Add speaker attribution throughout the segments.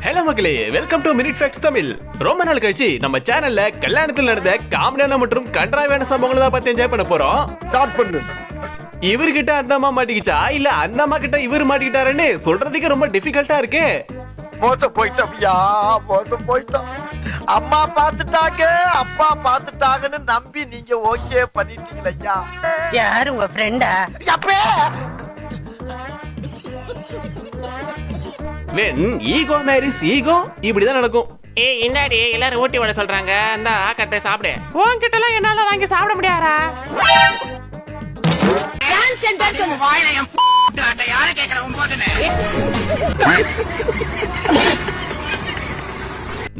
Speaker 1: Hello மக்களே, welcome to minute facts Tamil. ரொம்ப நாள் கழிச்சு நம்ம சேனல்ல கல்யாணத்தில் நடந்த காமெடியான மற்றும் கன்றாவியான சம்பவங்களை தான் பார்த்து என்ஜாய் பண்ண போறோம்.
Speaker 2: ஸ்டார்ட் பண்ணு.
Speaker 1: இவர்கிட்ட அந்த அம்மா மாட்டிக்கிச்சா இல்ல அந்த அம்மா கிட்ட இவர் மாட்டிக்கிட்டாருன்னு சொல்றதுக்கு ரொம்ப டிஃபிகல்ட்டா இருக்கு.
Speaker 2: மோசம் போயிட்டோம்யா, மோசம் போயிட்டோம். அம்மா பாத்துட்டாங்க, அப்பா பாத்துட்டாங்கன்னு நம்பி நீங்க ஓகே பண்ணிட்டீங்களா?
Speaker 3: யாரு உங்க ஃப்ரெண்டா?
Speaker 2: அப்பே
Speaker 1: when ego marries ego இப்படிதான் நடக்கும்.
Speaker 4: ஏய் இன்னாடி எல்லாரும் ஊட்டி விட சொல்றாங்க, அந்த ஆக்கட்டை சாப்பிடு. உன்கிட்ட எல்லாம் என்னால வாங்கி சாப்பிட முடியாதா?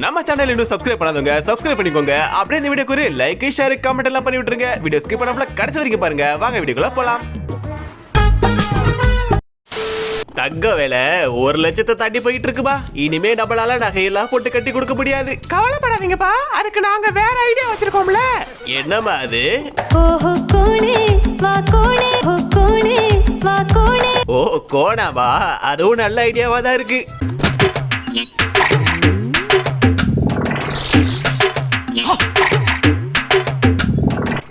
Speaker 4: நம்ம சேனல் இன்னும் சப்ஸ்கிரைப் பண்ணாதவங்க சப்ஸ்கிரைப் பண்ணிக்கோங்க. அப்படியே இந்த வீடியோக்கு ஒரு லைக் ஷேர் கமெண்ட் எல்லாம் பண்ணி விட்டுருங்க. வீடியோ ஸ்கிப் பண்ணாம கடைசி வரைக்கும் பாருங்க. வாங்க வீடியோக்குள்ள போலாம். தங்க வேலை 1 லட்சத்தை தாண்டி போயிட்டு இருக்குப்பா. இனிமே நம்மளால நகையெல்லாம் போட்டு கட்டி கொடுக்க முடியாது. கவலைப்படாதீங்கப்பா, அதுக்கு நாங்க வேற ஐடியா வச்சிருக்கோம்ல.
Speaker 1: என்னமா அது? ஓ கோணாமா, அதுவும் நல்ல ஐடியாவா தான் இருக்கு.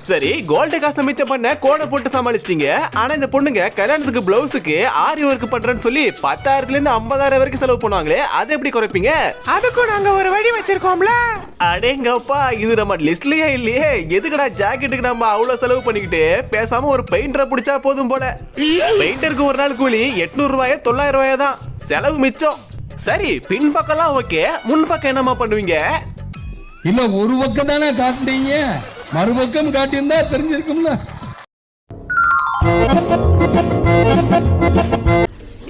Speaker 1: சரி, கோல்டு காசு மிச்சம் பண்ண கோடை போட்டு சமாளிச்சிட்டீங்க. ஆனா இந்த பொண்ணுங்க கல்யாணத்துக்கு பிளவுஸுக்கு ஆரி ஒர்க் பண்றேன்னு சொல்லி 10,000 இருந்து 50,000 வரைக்கும் செலவு பண்ணுவாங்களே, அதை எப்படி குறைப்பீங்க?
Speaker 4: அதுக்கும் நாங்க ஒரு வழி வச்சிருக்கோம்ல.
Speaker 1: அடேங்கப்பா, இது நம்ம லிஸ்ட்லயே இல்லையே. எதுக்குடா ஜாக்கெட்டுக்கு நம்ம அவ்வளவு செலவு பண்ணிக்கிட்டு பேசாம ஒரு பெயிண்டரை பிடிச்சா போதும் போல. பெயிண்டருக்கு ஒரு நாள் கூலி 800 ரூபாயோ 900 ரூபாயோ தான், செலவு மிச்சம். சரி, பின்பக்கம்லாம் ஓகே, முன்பக்கம் என்னமா பண்ணுவீங்க?
Speaker 5: இல்ல ஒரு பக்கம் தானே காட்டுறீங்க, மறுபக்கம் காட்டியிருந்தா தெரிஞ்சிருக்கும்ல.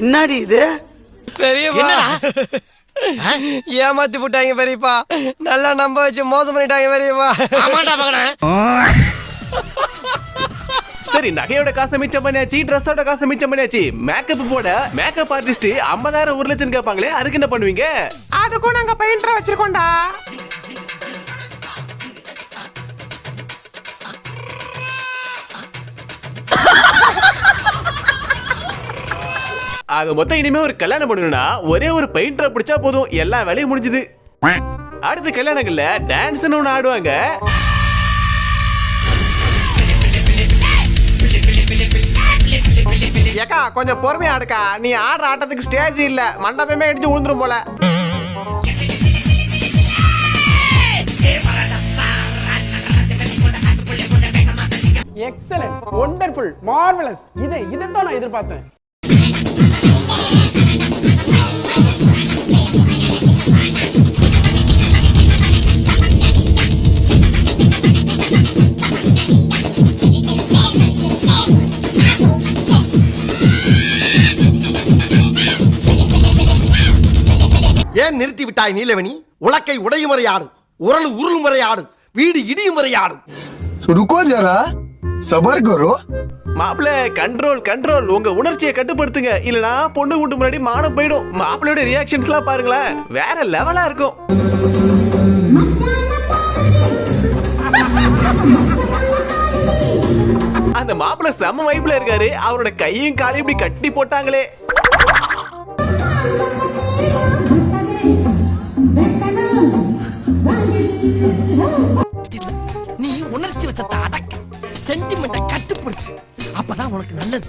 Speaker 3: என்னடி இது?
Speaker 6: பெரியப்பா ஏமாத்தி போட்டாங்க பெரியப்பா, நல்லா நம்ப வச்சு மோசம் பண்ணிட்டாங்க பெரியப்பா.
Speaker 1: சரி, நகையோட காசை மிச்சம் பண்ணியாச்சு, ட்ரெஸ்ஸோட காசை மிச்சம் பண்ணியாச்சு. மேக்கப் போட மேக்கப் ஆர்டிஸ்ட் 50,000 1 லட்சம் கேட்பாங்களே, அதுக்கு என்ன பண்ணுவீங்க?
Speaker 4: அதுக்கும் நாங்க பெயிண்டரை வச்சிருக்கோம்டா.
Speaker 1: ஆக மொத்தம் இனிமே ஒரு கல்யாணம் பண்ணணும்னா ஒரே ஒரு பெயிண்டரை பிடிச்சா போதும், எல்லா வேலையும் முடிஞ்சது. அடுத்த கல்யாணங்கள்ல டான்ஸ்னு ஒண்ணு ஆடுவாங்க.
Speaker 4: ஏக்கா கொஞ்சம் பொறுமையா ஆடுக்கா, நீ ஆடுற ஆட்டத்துக்கு ஸ்டேஜ் இல்ல, மண்டபமே அடிச்சு விழுந்துரும் போல.
Speaker 7: Excellent, wonderful, marvellous. இதைத்தான் நான் எதிர்பார்த்தேன்.
Speaker 2: ஏன் நிறுத்தி விட்டாய் நீலவணி? உலக்கை உடையும் முறையாடு, உரல் உருள் முறையாடு, வீடு இடியும் முறையாடு.
Speaker 8: रुको जरा सबर करो.
Speaker 1: மாப்பிள்ள கண்ட்ரோல் கண்ட்ரோல், உங்க உணர்ச்சியை கட்டுப்படுத்துங்க, இல்லனா பொண்ணு வீட்டு முன்னாடி மானம் போயிடும். மாப்பிள்ளையோட ரியாக்ஷன்ஸ் எல்லாம் பாருங்களேன், வேற லெவலா இருக்கும். அந்த மாப்பிள்ள செம வைப்ல இருக்காரு, அவரோட கையும் காலையும் இப்படி கட்டி போட்டாங்களே.
Speaker 6: நீ உணர்ச்சி வச்சத்தை அடக்க, சென்டிமெண்ட்டை கட்டுப்படுத்து, அப்பதான் உனக்கு நல்லது.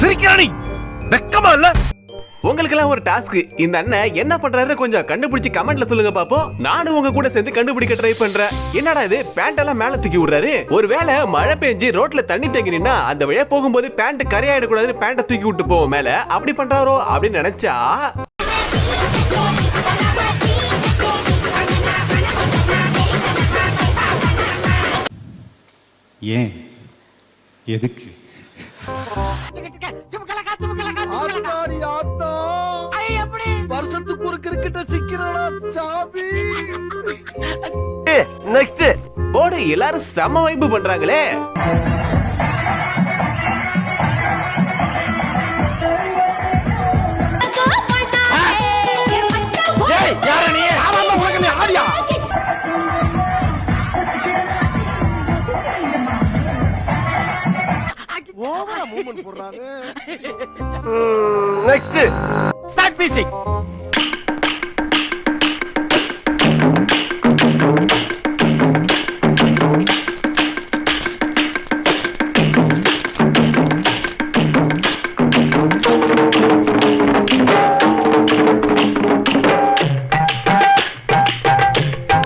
Speaker 2: சிரிக்கிறானி வெக்கமா இல்ல?
Speaker 1: உங்களுக்கெல்லாம் ஒரு டாஸ்க். இந்த அண்ணன் என்ன பண்றாரு கொஞ்சம் கண்டுபிடிச்சு கமெண்ட்ல சொல்லுங்க பாப்போம். நானும் உங்க கூட சேர்ந்து கண்டுபிடிக்க ட்ரை பண்றேன். என்னடா இது, பேண்ட் எல்லாம் மேல தூக்கி விடுறாரு. ஒருவேளை மழை பெஞ்சு ரோட்ல தண்ணி தேங்கி நின்னா அந்த வழியா போகும்போது பேண்ட் கரையாயிட கூடாதுன்னு பேண்ட தூக்கி விட்டு போவோம் மேல, அப்படி பண்றாரோ அப்படின்னு நினைச்சா
Speaker 5: ஏன் எதுக்கு?
Speaker 2: ஆத்தாடி ஆத்தா, வருஷத்துக்கு ஒரு கிரிக்கெட்ட சிக்கிறடா சாமி. நெக்ஸ்ட்
Speaker 1: ஓடு, எல்லாரும் செம வைப்பு பண்றாங்களே.
Speaker 2: யார நீ? ஆடியா மூவ்மெண்ட் போடுறானே. Next start music.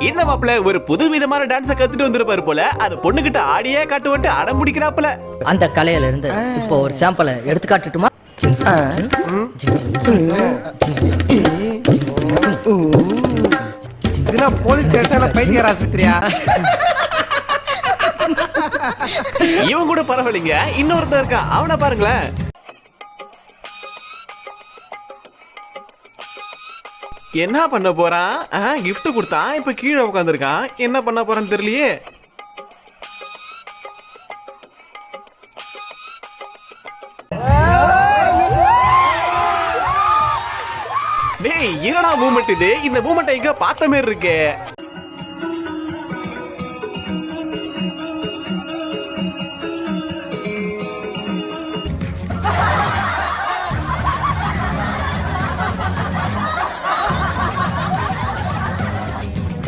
Speaker 1: இந்த மாப்பிள்ள ஒரு புது விதமான டான்ஸ கத்துட்டு வந்திருப்பாரு போல. அது பொண்ணுகிட்ட ஆடியே காட்டுவன்ட்டு அடம் முடிக்கிறாப்புல.
Speaker 9: அந்த கலையில இருந்து இப்போ ஒரு சாம்பிளை எடுத்து காட்டுட்டுமா?
Speaker 6: போலீஸ் ஸ்டேஷன்ல பைத்தியர் ஆஸ்பத்திரியா?
Speaker 1: இவன் கூட பரவாயில்லைங்க. இன்னொருத்தர் இருக்கா, அவனை பாருங்களேன். என்ன பண்ண போறான்? கிஃப்ட் கொடுத்தான், இப்ப கீழே உட்காந்துருக்கான். என்ன பண்ண போறான்னு தெரியலையே. டேய், என்னடா மூமெண்ட் இது? இந்த மூமெண்ட் எங்க பார்த்த மாதிரி இருக்கு.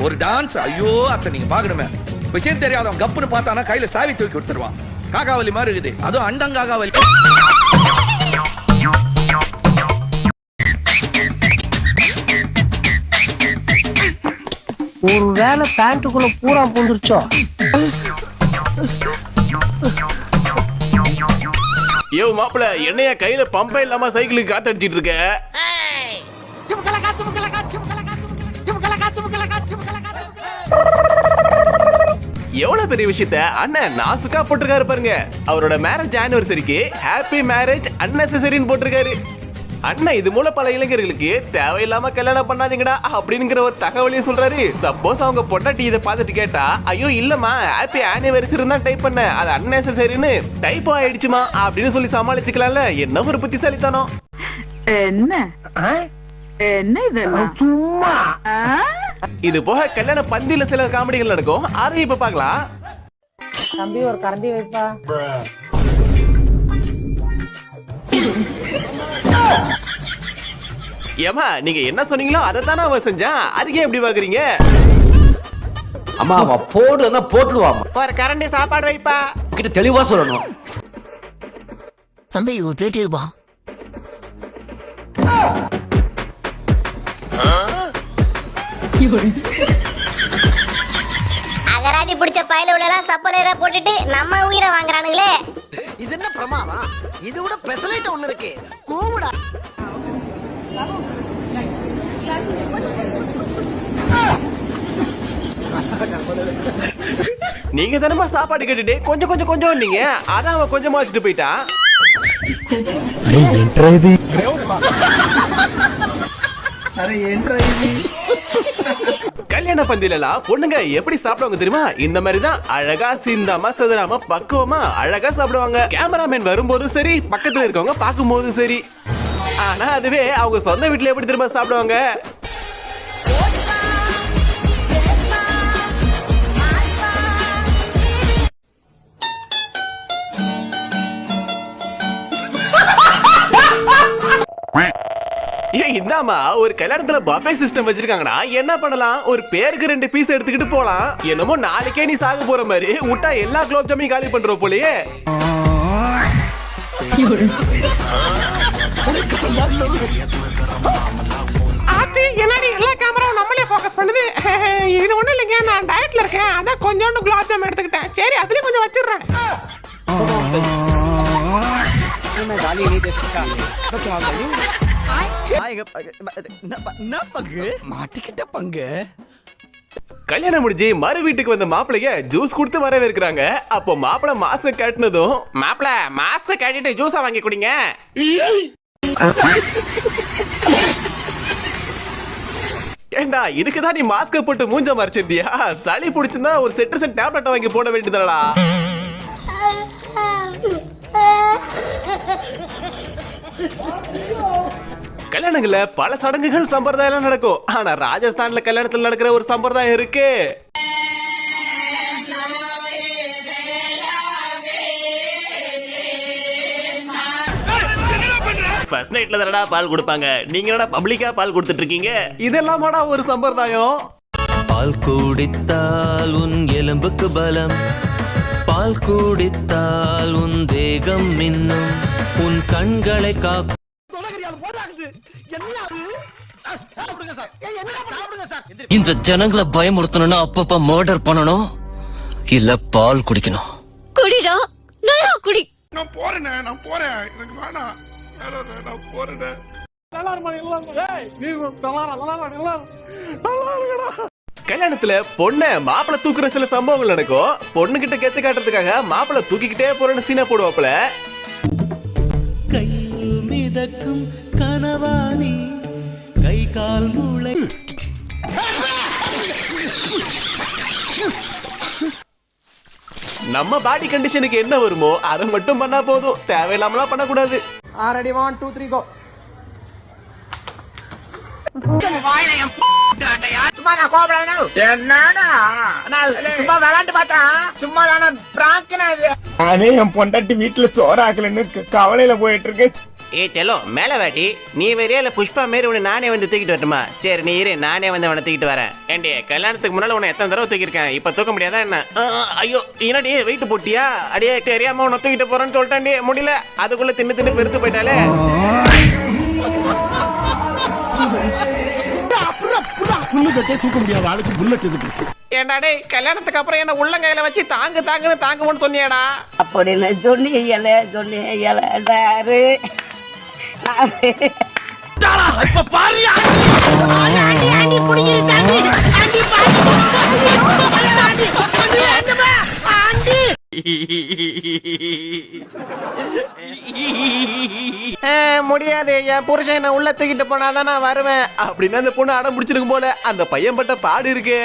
Speaker 10: ஒரு டான்ஸ், ஐயோ அத்தை நீங்க பாக்கணுமே. விஷயம் தெரியாதவன் கப்புன்னு பார்த்தானா கையில சாவி தூக்கி கொடுத்துருவான். காகாவலி மாதிரி இருக்குது, அதுவும் அண்டங்காகாவலி.
Speaker 6: ஒரு வேளை பேண்ட்டுக்குள்ள பூரா பூந்துருச்சோ?
Speaker 1: யோ மாப்பிள, என்னையா கையில பம்பே இல்லாம சைக்கிளுக்கு காத்தடிச்சிட்டு இருக்க? எவ்வளவு பெரிய விஷயத்த அண்ணன் நாசுக்கா போட்டிருக்காரு பாருங்க. அவரோட மேரேஜ் ஆனிவர்சரிக்கு ஹாப்பி மேரேஜ் அன்னெசரின்னு போட்டிருக்காரு. அண்ணன் இது மூலம் பல இளைஞர்களுக்கு தேவையில்லாம கல்யாணம் பண்ணாதீங்கடா அப்படிங்கிற ஒரு தகவலையும் சொல்றாரு. சப்போஸ் அவங்க பொண்டாட்டி இதை பார்த்துட்டு கேட்டா, ஐயோ இல்லம்மா ஹாப்பி ஆனிவர்சரி தான் டைப் பண்ண, அது அன்னெசரின்னு டைப் ஆயிடுச்சுமா அப்படின்னு சொல்லி சமாளிச்சுக்கலாம்ல. என்ன ஒரு புத்திசாலித்தனம்.
Speaker 3: என்ன என்ன இதெல்லாம் சும்மா?
Speaker 1: இது போக கல்யாண பந்தியில சில காமெடிகள் நடக்கும், அதை இப்ப பார்க்கலாம்.
Speaker 3: தம்பி ஒரு கரண்டி வைப்பா.
Speaker 1: ஏமா நீங்க என்ன சொன்னீங்களோ அதை தானே அவ செஞ்சான், அதுக்கே எப்படி பாக்குறீங்க?
Speaker 6: அம்மா அவ போடுன்னா போட்டுடுவாமா.
Speaker 1: ஒரு கரண்டி சாப்பாடு வைப்பா.
Speaker 6: கிட்ட தெளிவா சொல்லணும். தம்பி ஒரு பிளேட் வைப்பா.
Speaker 11: அகராதி பிடிச்ச பையில உள்ளலாம் சப்பலேரா போட்டுட்டு நம்ம உயிரை வாங்குறானுங்களே.
Speaker 6: இது என்ன பிரமாதம்? இது விட பெசலைட் ஒண்ணு இருக்கு. கூவுடா.
Speaker 1: நீங்க தானமா சாப்பாடு கேட்டுட்டு கொஞ்சம் கொஞ்சம் கொஞ்சம் நீங்க அதான் அவன் கொஞ்சமா வச்சுட்டு போயிட்டான். கல்யாண பந்தியில எல்லாம் பொண்ணுங்க எப்படி சாப்பிடுவாங்க தெரியுமா? இந்த மாதிரி தான் அழகா சிந்தாம சதுராம பக்குவமா அழகா சாப்பிடுவாங்க. கேமராமேன் வரும்போதும் சரி, பக்கத்துல இருக்கவங்க பார்க்கும் போதும் சரி. ஆனா அதுவே அவங்க சொந்த வீட்டுல எப்படி தெரியுமா சாப்பிடுவாங்க? ஏன் இந்தாமா ஒரு கல்யாணத்துல பஃபே சிஸ்டம் வச்சிருக்காங்கனா என்ன பண்ணலாம்? ஒரு பேருக்கு 2 பீஸ் எடுத்துக்கிட்டு போலாம். என்னமோ நாளைக்கே நீ சாக போற மாதிரி விட்டா எல்லா குலோப் ஜாமையும் காலி பண்ற போலயே.
Speaker 4: ஆத்தி என்னடி எல்லா கேமராவும் நம்மளே ஃபோக்கஸ் பண்ணுது. இது ஒண்ணும் இல்லைங்க, நான் டயட்ல இருக்கேன், அதான் கொஞ்சோண்டு குலாப் ஜாம் எடுத்துக்கிட்டேன். சரி அதுலயும் கொஞ்சம் வச்சிடுறேன்.
Speaker 6: மாட்டிக்கிட்ட பங்கு.
Speaker 1: கல்யாணம் முடிஞ்சு மறு வீட்டுக்கு வந்த மாப்பிளைய ஜூஸ் கொடுத்து வரவேற்கிறாங்க. அப்போ மாப்பிள மாஸ்க் காட்டினதும்,
Speaker 4: மாப்பிள மாஸ்க் கட்டிட்டு ஜூஸா வாங்கி குடிங்க.
Speaker 1: ஏண்டா இதுக்குதான் நீ மாஸ்க போட்டு மூஞ்ச மறைச்சிருந்தியா? சளி பிடிச்சிருந்தா ஒரு செட்ரிசன் டேப்லெட் வாங்கி போட வேண்டியதுடா. கல்யாணங்கள்ல பல சடங்குகள் சம்பிரதாயம் நடக்கும். ஆனா ராஜஸ்தான்ல கல்யாணத்துல நடக்கிற ஒரு சம்பிரதாயம் இருக்கு.
Speaker 4: ஃபர்ஸ்ட் நைட்ல தானடா பால் கொடுப்பாங்க, நீங்க என்னடா பப்ளிக்கா பால் கொடுத்துட்டு இருக்கீங்க?
Speaker 1: இதெல்லாமாடா ஒரு சம்பிரதாயம்?
Speaker 12: பால் குடித்தால் உன் எலும்புக்கு பலம், பால் குடித்தால் உன் தேகம் மின்னும், உன் கண்களை காக்கும். இந்த ஜனங்களை பயமுறுத்தணும்னா அப்பப்ப மர்டர் பண்ணணும், இல்ல பால் குடிக்கணும்.
Speaker 11: குடிடா, நல்லா குடி.
Speaker 2: நான் போறேன் எனக்கு வேணாம், நான் போறேன்.
Speaker 1: கல்யாணத்துல பொண்ண மாப்பிள தூக்குற சில சம்பவங்கள் நடக்கும். பொண்ணு கிட்ட கெத்து காட்டுறதுக்காக மாப்பிள தூக்கிக்கிட்டே போறேன்னு சீனா போடுவாப்ல.
Speaker 12: கையில் மிதக்கும் கனவானி, கை கால் மூளை.
Speaker 1: நம்ம பாடி கண்டிஷனுக்கு என்ன வருமோ அதை மட்டும் பண்ணா போதும், தேவையில்லாமலாம் பண்ணக்கூடாது.
Speaker 7: ரெடி 1 2 3 கோ. சும்மா நான் கோபப்படாத. என்னடா நான் சும்மா விளையாட்டு பார்த்தா, சும்மா நான் பிராங்கனா இது. நானே என் பொண்டாட்டி வீட்டுல சோறாக்கலன்னு கவலையில போயிட்டு இருக்கேன்.
Speaker 4: ஏ செல்லோ மேல வாட்டி, நீ வேறியா இல்ல புஷ்பா மாரி உன்னை நானே வந்து தூக்கிட்டு வரட்டுமா? சரி நீ இரு, நானே வந்து அவனை தூக்கிட்டு வரேன். ஏண்டி கல்யாணத்துக்கு முன்னால உன்னை எத்தனை தடவை தூக்கிருக்கேன், இப்ப தூக்க முடியாதா என்ன? ஐயோ என்னடி வெயிட் போட்டியா? அடியே தெரியாம உன்னை தூக்கிட்டு போறேன்னு சொல்லிட்டாண்டி, முடியல. அதுக்குள்ள தின்னு பெருத்து போயிட்டாலே.
Speaker 2: தூக்க முடியாத ஆளுக்கு புல்லட் எதுக்கு?
Speaker 4: ஏண்டாடே கல்யாணத்துக்கு அப்புறம் என்ன உள்ளங்கையில வச்சு தாங்குன்னு தாங்குவோன்னு சொன்னியாடா?
Speaker 3: அப்படின்னு சொன்னீங்களே சாரு.
Speaker 6: இப்ப பாரியா
Speaker 4: முடியாது, என் புருஷன் என்ன உள்ள தூக்கிட்டு போனாதான் நான் வருவேன்
Speaker 1: அப்படின்னு அந்த பொண்ணு அடம் முடிச்சிருக்கும் போல. அந்த பையன் பட்ட பாடு இருக்கு.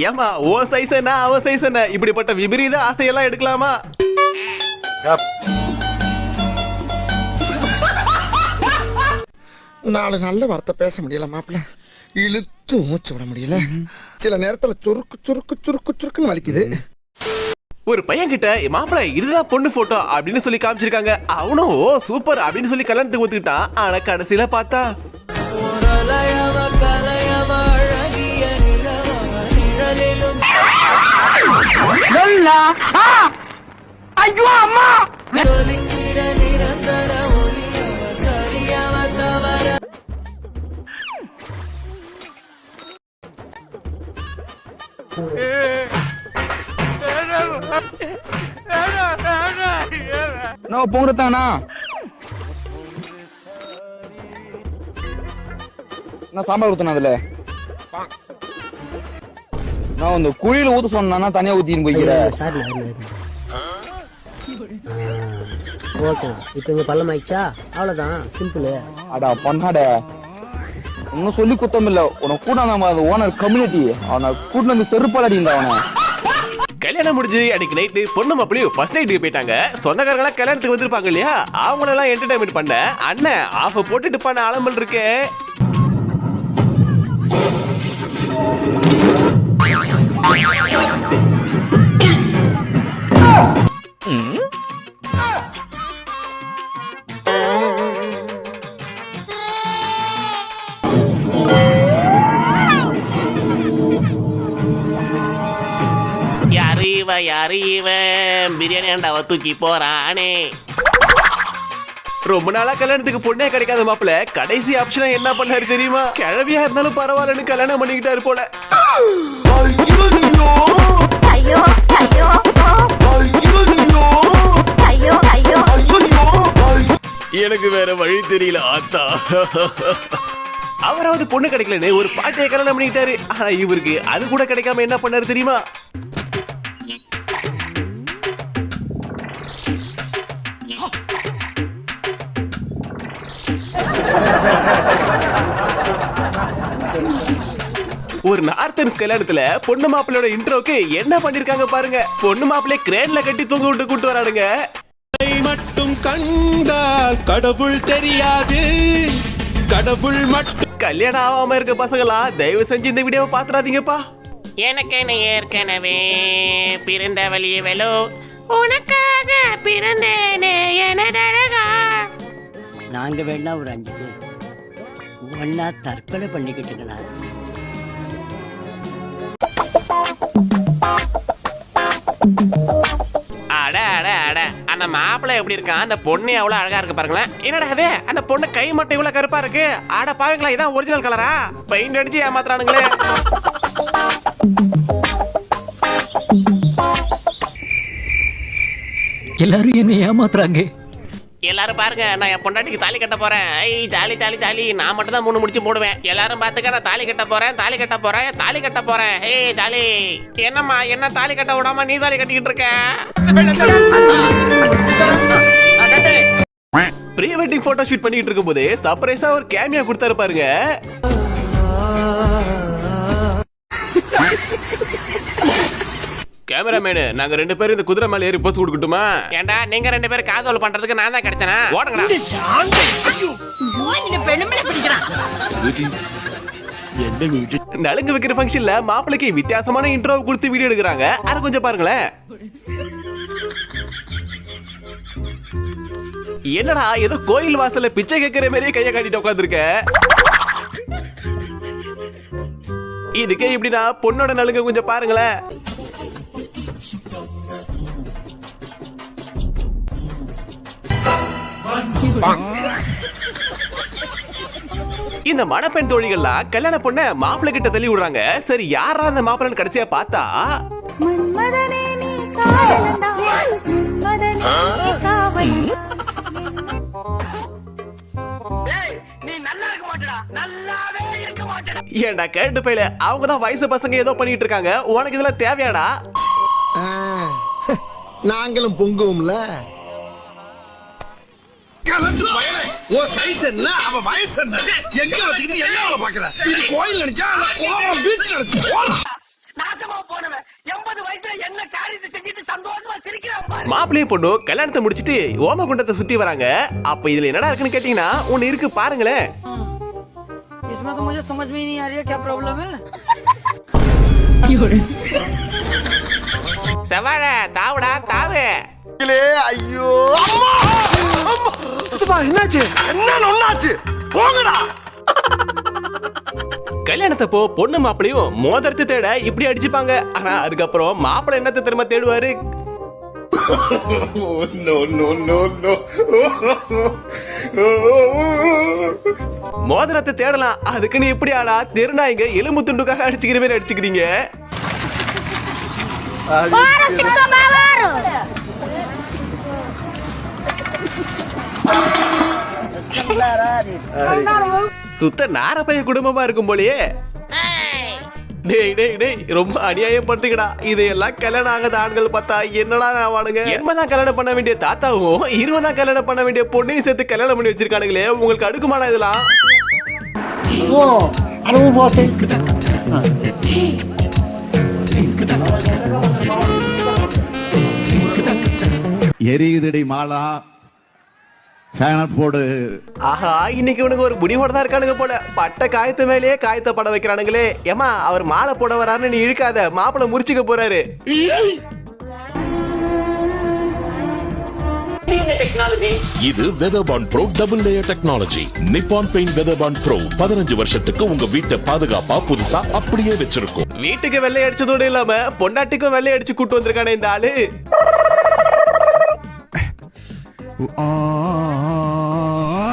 Speaker 1: ஏமா ஓ சைஸ் என்ன அவ சைஸ் என்ன, இப்படிப்பட்ட விபரீத ஆசையெல்லாம் எடுக்கலாமா?
Speaker 2: நாலு நல்ல வார்த்தை பேச முடியல மாப்பிள்ள, இழுத்து மூச்சு விட முடியல. சில நேரத்துல சுருக்கு சுருக்கு சுருக்கு சுருக்குன்னு வலிக்குது.
Speaker 1: ஒரு பையன் கிட்ட மாப்பிள்ள இதுதான் பொண்ணு போட்டோ அப்படின்னு சொல்லி காமிச்சிருக்காங்க. அவனும் ஓ சூப்பர் அப்படின்னு சொல்லி கல்யாணத்துக்கு ஒத்துக்கிட்டான். ஆனா கடைசியில பார்த்தா
Speaker 6: ஐயோ அம்மா
Speaker 7: பொங்குத்தானா நான் சாம்பார் ஊத்தணும். அதுல நான் இந்த குழியில ஊத்த சொன்னா தனியா ஊத்தின்னு போய்க்கிறேன்.
Speaker 9: ஓகே, இப்போ இங்க பள்ளம் ஆயிடுச்சா? அவ்வளவுதான், சிம்பிள்.
Speaker 7: அடா பண்ணாட, இன்னும் சொல்லி குத்தம் இல்ல. உனக்கு கூட நம்ம ஓனர் கம்யூனிட்டி அவனை கூட்டு வந்து செருப்பால் அடிங்க. அவனை
Speaker 1: கல்யாணம் முடிஞ்சு அன்னைக்கு நைட்டு பொண்ணு மாப்பிளையும் ஃபர்ஸ்ட் நைட்டுக்கு போயிட்டாங்க. சொந்தக்காரங்களா கல்யாணத்துக்கு வந்திருப்பாங்க இல்லையா, அவங்களெல்லாம் என்டர்டைன்மெண்ட் பண்ண அண்ணன் ஆஃப் போட்டுட்டு பண்ண ஆலம்பல் இருக்கு.
Speaker 4: யாரு இவன் பிரியாணி ஆண்டாவ தூக்கி போறானே.
Speaker 1: ரொம்ப நாளா கல்யாணத்துக்கு பொண்ணே கிடைக்காத மாப்பிள்ள கடைசி ஆப்ஷனா என்ன பண்ணாரு தெரியுமா? கிழவியா இருந்தாலும் பரவாயில்லன்னு கல்யாணம் பண்ணிக்கிட்டாரு போல.
Speaker 11: ஐயோ ஐயோ ஐயோ ஐயோ
Speaker 1: எனக்கு வேற வழி தெரியல ஆத்தா. அவராவது பொண்ணு கிடைக்கலன்னு ஒரு பாட்டியை கல்யாணம் பண்ணிக்கிட்டாரு. ஆனா இவருக்கு அது கூட கிடைக்காம என்ன பண்ணாரு தெரியுமா? ஒரு நார்த்தன்ஸ் கல்யாணத்துல பொண்ணு மாப்பிள்ளையோட இன்ட்ரோக்கு என்ன பண்ணிருக்காங்க பாருங்க. பொண்ணு மாப்பிள்ளை கிரேன்ல கட்டி தூங்க விட்டு கூட்டு வரானுங்க.
Speaker 12: மட்டும் கண்டால் கடவுள் தெரியாது, கடவுள் மட்டும்.
Speaker 1: கல்யாணம் ஆகாம இருக்க பசங்களா தயவு செஞ்சு இந்த வீடியோவை பாத்துறாதீங்கப்பா.
Speaker 4: எனக்கு ஏற்கனவே பிறந்த வழியே வெளோ உனக்காக பிறந்தேனே எனதழகா.
Speaker 3: நாங்க வேணா ஒரு 5 பேர் ஒன்னா தற்கொலை பண்ணிக்கிட்டுங்களா?
Speaker 4: அட அட அட, அந்த மாப்பிள்ளை எப்படி இருக்கான், அந்த பொண்ணு எவ்வளவு அழகா இருக்கு பாருங்களேன். என்னடா அது, அந்த பொண்ணு கை மட்டும் இவ்வளவு கருப்பா இருக்கு. அட பாவீங்களா, இதான் ஒரிஜினல் கலரா? பெயிண்ட் அடிச்சு ஏமாத்துறானுங்களே.
Speaker 9: எல்லாரும் என்ன ஏமாத்துறாங்க.
Speaker 4: எல்லாரும் பாருங்க, நான் என் பொண்டாட்டிக்கு தாலி கட்ட போறேன். ஐய் ஜாலி ஜாலி ஜாலி. நான் மட்டும் தான் 3 முடிச்சு போடுவேன். எல்லாரும் பாத்துக்க, நான் தாலி கட்ட போறேன், தாலி கட்ட போறேன், தாலி கட்ட போறேன். ஏய் ஜாலி. என்னம்மா என்ன தாலி கட்ட விடாம நீ தாலி கட்டிக்கிட்டு இருக்க?
Speaker 1: ப்ரீ வெட்டிங் போட்டோ ஷூட் பண்ணிட்டு இருக்கும்போது சர்ப்ரைஸா ஒரு கேமியா கொடுத்தாரு பாருங்க. கேமராமேனு, நாங்க 2 பேரும் இந்த குதிரை மேல ஏறி போஸ் கொடுக்கட்டுமா?
Speaker 4: ஏண்டா நீங்க 2 பேரும் காதல் பண்றதுக்கு நான் தான் கிடைச்சனா? ஓடுங்கடா.
Speaker 1: நலுங்கு வைக்கிற ஃபங்க்ஷன்ல மாப்பிளைக்கு வித்தியாசமான இன்ட்ரோ கொடுத்து வீடியோ எடுக்கிறாங்க. அத கொஞ்சம் பாருங்களேன். என்னடா ஏதோ கோயில் வாசல்ல பிச்சை கேட்கிற மாதிரியே கையை காட்டிட்டு உட்காந்துருக்க. இதுக்கே இப்படின்னா பொண்ணோட நலுங்க கொஞ்சம் பாருங்களேன். இந்த மணப்பெண் தோழிகள்லாம் கல்யாண பொண்ண மாப்பிள்ளை கிட்ட தள்ளி விடுறாங்க. சரி யாரா அந்த மாப்பிள்ளை கடைசியா பார்த்தா, ஏண்டா கேட்டு போயில அவங்கதான் வயசு பசங்க ஏதோ பண்ணிட்டு இருக்காங்க. உனக்கு இதெல்லாம் தேவையாடா?
Speaker 2: நாங்களும் பொங்குவோம்ல. சைஸ் என்ன, அவ வயசு என்ன, எங்க வச்சுக்கிட்டு என்ன பாக்குற? இது கோயில் நினைச்சா பீச் நினைச்சு
Speaker 1: மாப்பிள்ளையும் பொண்ணு கல்யாணத்தை முடிச்சிட்டு ஓம குண்டத்தை சுத்தி வராங்க. அப்ப இதுல என்னடா இருக்குன்னு கேட்டீங்கன்னா ஒண்ணு இருக்கு பாருங்களேன்.
Speaker 9: इसमें तो मुझे समझ में ही नहीं आ रही है क्या प्रॉब्लम है.
Speaker 4: செவாழ தாவுடா தாவு.
Speaker 2: ஐயோ என்னாச்சு, என்ன ஒண்ணாச்சு, போங்கடா.
Speaker 1: கல்யாணத்தப்போ பொண்ணு மாப்பிளையும் மோதிரத்தை தேட இப்படி அடிச்சுப்பாங்க. ஆனா அதுக்கப்புறம் மாப்பிள்ளை என்னத்தை திரும்ப தேடுவாரு? மோதிரத்தை தேடலாம், அதுக்கு நீ இப்படி ஆடா திருநாய்ங்க எலும்பு துண்டுக்காக அடிச்சுக்கிற மாதிரி அடிச்சுக்கிறீங்க. சுத்த நாரப்பைய குடும்பமா இருக்கும் போலயே. டேய் டேய் டேய், ரொம்ப அநியாயம் பண்றீங்கடா. இதையெல்லாம் கல்யாணம் ஆகாத ஆண்கள் பார்த்தா என்னடா ஆவானுங்க? 80 கல்யாணம் பண்ண வேண்டிய தாத்தாவும் 20 கல்யாணம் பண்ண வேண்டிய பொண்ணையும் சேர்த்து கல்யாணம் பண்ணி வச்சிருக்கானுங்களே. உங்களுக்கு அடுக்குமாடா இதெல்லாம்?
Speaker 13: எரியுதடி மாலா போடு.
Speaker 1: ஆஹா, இன்னைக்கு இவனுக்கு ஒரு முடிவோட தான் இருக்கானுங்க போல. பட்ட காயத்து மேலேயே காயத்தை பட வைக்கிறானுங்களே. ஏமா அவர் மாலை போட வரான்னு நீ இழுக்காத, மாப்பிள்ளை முறிச்சுக்க போறாரு.
Speaker 14: இது வெதர்பாண்ட் bro double layer technology. Nippon paint வெதர்பாண்ட் bro 15 வருஷத்துக்கு உங்க வீட்டை பாதுகாப்பா புதுசா அப்படியே வச்சிருக்கும்.
Speaker 1: வீட்டுக்கு வெள்ளை அடிச்சதோடு இல்லாம பொண்டாட்டிக்கும் வெள்ளை அடிச்சு கூட்டு வந்திருக்கானே இந்த ஆளு.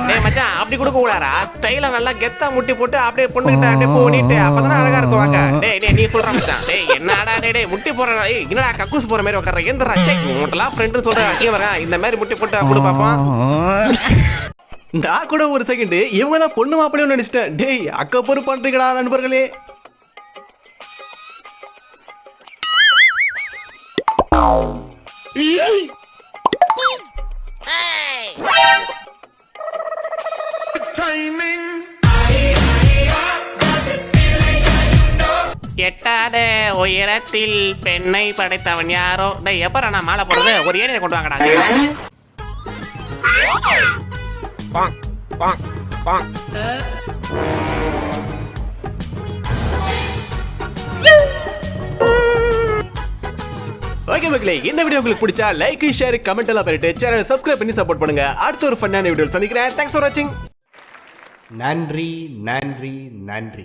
Speaker 4: டேய் மச்சான், அப்படி கொடுக்க கூடாதா? ஸ்டைல நல்லா கெத்தா முட்டி போட்டு அப்படியே பொண்ணுகிட்ட அப்படியே போனிட்டு அப்பதான் அழகா இருக்கும். வாங்க டேய் டேய், நீ சொல்ற மச்சான். டேய் என்னடா டேய் டேய் முட்டி போறடா. ஏய் என்னடா கக்கூஸ் போற மாதிரி உட்கார்ற? ஏந்திரா சே, உன்ட்டலாம் ஃப்ரெண்ட் சொல்ற அங்க வர இந்த மாதிரி முட்டி போட்டு அப்படி பாப்போம்.
Speaker 1: நான் கூட ஒரு செகண்ட் இவங்க தான் பொண்ணு மாப்பிள்ளையும் நினைச்சிட்டேன். டேய் அக்கா பொறு பண்றீங்களா நண்பர்களே?
Speaker 4: எட்டாத உயரத்தில் பெண்ணை படைத்தவன் யாரோ. டேய் எப்பற நான் மாலை போடுறது? ஒரு ஏணியை கொண்டு வாங்கடா.
Speaker 1: ஓகே மக்களே, இந்த வீடியோ உங்களுக்கு பிடிச்சா லைக் ஷேர் கமெண்ட் எல்லாம் பண்ணிட்டு சேனலை சப்ஸ்கிரைப் பண்ணி சப்போர்ட் பண்ணுங்க. அடுத்த ஒரு ஃபன்னான வீடியோ சந்திக்கிறேன். தேங்க்ஸ் ஃபார் வாட்சிங்.
Speaker 13: நன்றி நன்றி நன்றி.